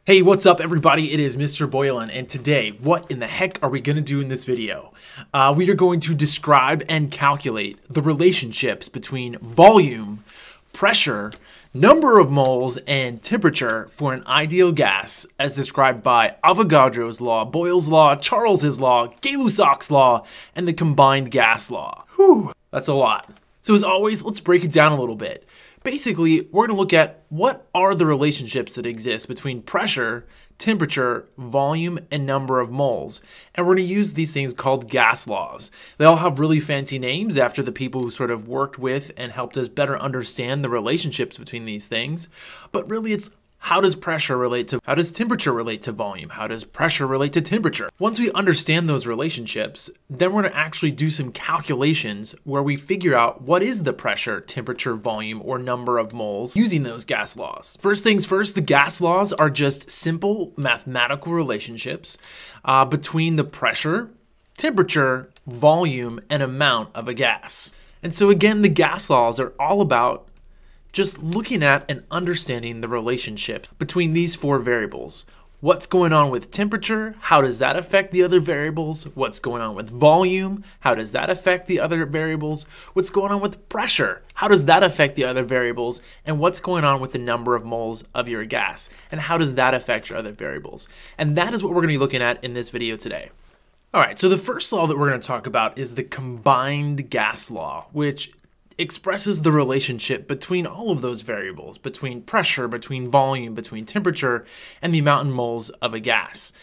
Hey, what's up everybody? It is Mr. Boyle, and today, what in the heck are we going to do in this video? We are going to describe and calculate the relationships between volume, pressure, number of moles, and temperature for an ideal gas as described by Avogadro's law, Boyle's law, Charles's law, Gay-Lussac's law, and the combined gas law. Whew, that's a lot. So as always, let's break it down a little bit. Basically, we're going to look at what are the relationships that exist between pressure, temperature, volume, and number of moles. And we're going to use these things called gas laws. They all have really fancy names after the people who sort of worked with and helped us better understand the relationships between these things. But really, it's how does temperature relate to volume? How does pressure relate to temperature? Once we understand those relationships, then we're going to actually do some calculations where we figure out what is the pressure, temperature, volume, or number of moles using those gas laws. First things first, the gas laws are just simple mathematical relationships between the pressure, temperature, volume, and amount of a gas. And so again, the gas laws are all about just looking at and understanding the relationship between these four variables. What's going on with temperature? How does that affect the other variables? What's going on with volume? How does that affect the other variables? What's going on with pressure? How does that affect the other variables? And what's going on with the number of moles of your gas? And how does that affect your other variables? And that is what we're going to be looking at in this video today. All right, so the first law that we're going to talk about is the combined gas law, which expresses the relationship between all of those variables, between pressure, between volume, between temperature, and the amount in moles of a gas.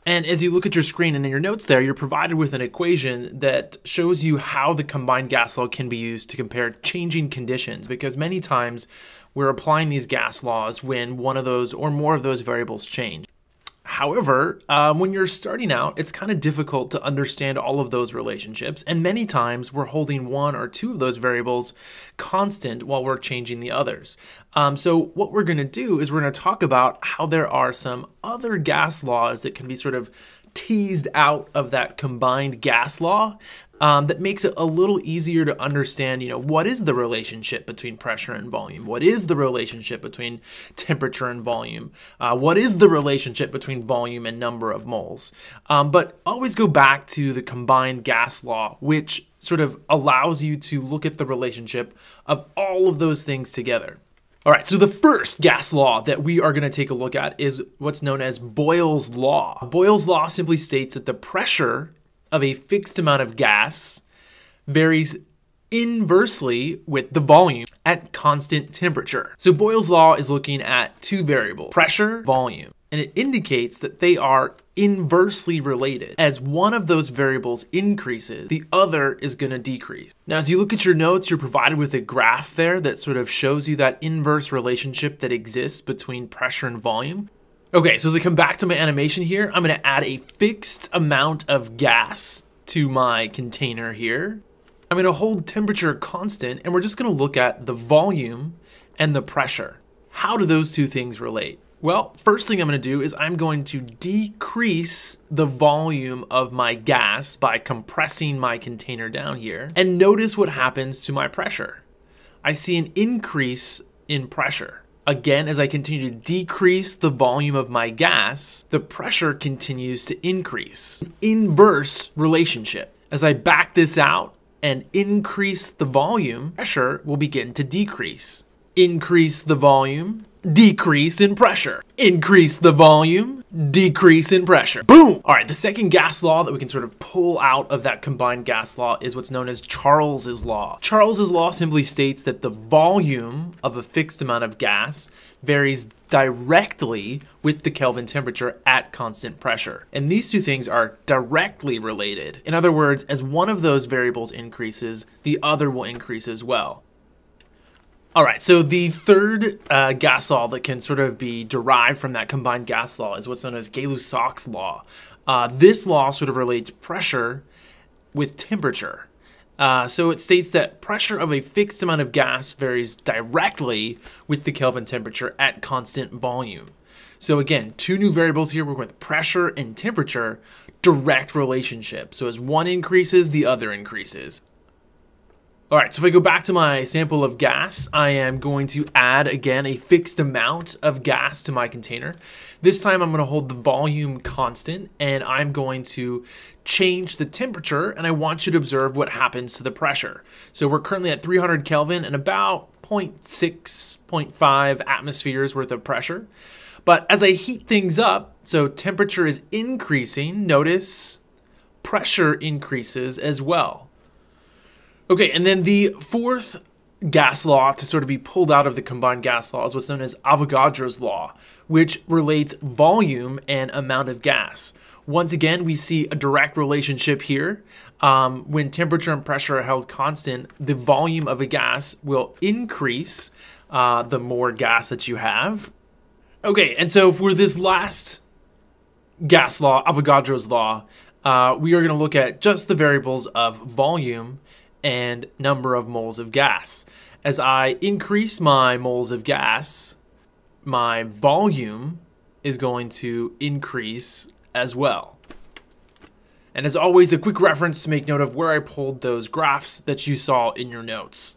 And as you look at your screen and in your notes there, you're provided with an equation that shows you how the combined gas law can be used to compare changing conditions, because many times we're applying these gas laws when one of those or more of those variables change. However, when you're starting out, it's kind of difficult to understand all of those relationships, and many times we're holding one or two of those variables constant while we're changing the others. So what we're going to do is we're going to talk about how there are some other gas laws that can be sort of teased out of that combined gas law that makes it a little easier to understand, what is the relationship between pressure and volume? What is the relationship between temperature and volume? What is the relationship between volume and number of moles? But always go back to the combined gas law, which sort of allows you to look at the relationship of all of those things together. All right, so the first gas law that we are going to take a look at is what's known as Boyle's law. Boyle's law simply states that the pressure of a fixed amount of gas varies inversely with the volume at constant temperature. So Boyle's law is looking at two variables, pressure, volume, and it indicates that they are inversely related. As one of those variables increases, the other is going to decrease. Now, as you look at your notes, you're provided with a graph there that sort of shows you that inverse relationship that exists between pressure and volume. Okay, so as I come back to my animation here, I'm going to add a fixed amount of gas to my container here. I'm going to hold temperature constant, and we're just going to look at the volume and the pressure. How do those two things relate? Well, first thing I'm going to do is I'm going to decrease the volume of my gas by compressing my container down here. And notice what happens to my pressure. I see an increase in pressure. Again, as I continue to decrease the volume of my gas, the pressure continues to increase. Inverse relationship. As I back this out and increase the volume, pressure will begin to decrease. Increase the volume, decrease in pressure. Increase the volume, decrease in pressure. Boom! All right, the second gas law that we can sort of pull out of that combined gas law is what's known as Charles's law. Charles's law simply states that the volume of a fixed amount of gas varies directly with the Kelvin temperature at constant pressure. And these two things are directly related. In other words, as one of those variables increases, the other will increase as well. All right, so the third gas law that can sort of be derived from that combined gas law is what's known as Gay-Lussac's law. This law sort of relates pressure with temperature. So it states that pressure of a fixed amount of gas varies directly with the Kelvin temperature at constant volume. So again, two new variables here. We're going with pressure and temperature, direct relationship. So as one increases, the other increases. All right, so if I go back to my sample of gas, I am going to add, again, a fixed amount of gas to my container. This time I'm going to hold the volume constant, and I'm going to change the temperature, and I want you to observe what happens to the pressure. So we're currently at 300 Kelvin and about 0.6, 0.5 atmospheres worth of pressure. But as I heat things up, so temperature is increasing, notice pressure increases as well. Okay, and then the fourth gas law to sort of be pulled out of the combined gas law is what's known as Avogadro's law, which relates volume and amount of gas. Once again, we see a direct relationship here. When temperature and pressure are held constant, the volume of a gas will increase the more gas that you have. Okay, and so for this last gas law, Avogadro's law, we are going to look at just the variables of volume and number of moles of gas. As I increase my moles of gas, my volume is going to increase as well. And as always, a quick reference to make note of where I pulled those graphs that you saw in your notes.